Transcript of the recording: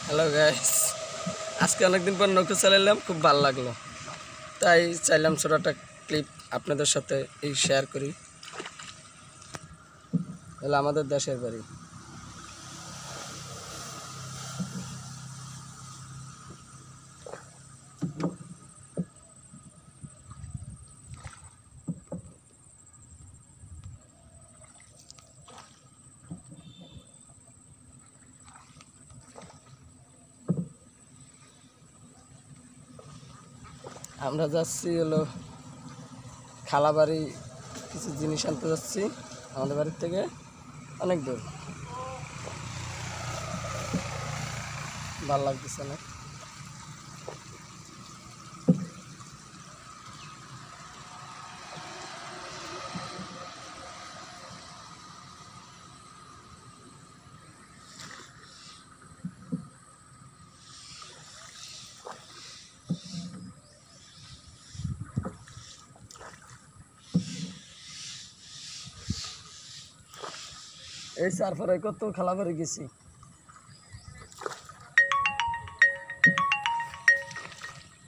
Hello guys, আজকে অনেকদিন পর নৌকো চালাইলাম, খুব ভালো লাগলো, তাই চাইলাম ছোট একটা ক্লিপ আপনাদের সাথে এই শেয়ার করি। হলো আমাদের দেশের বাড়ি। আমরা যাচ্ছি হলো খালাবাড়ি, কিছু জিনিস আনতে যাচ্ছি আমাদের বাড়ির থেকে অনেক দূর। ভালো লাগতেছে না? এই তারপরে কত খালাবাড়ি গেছি।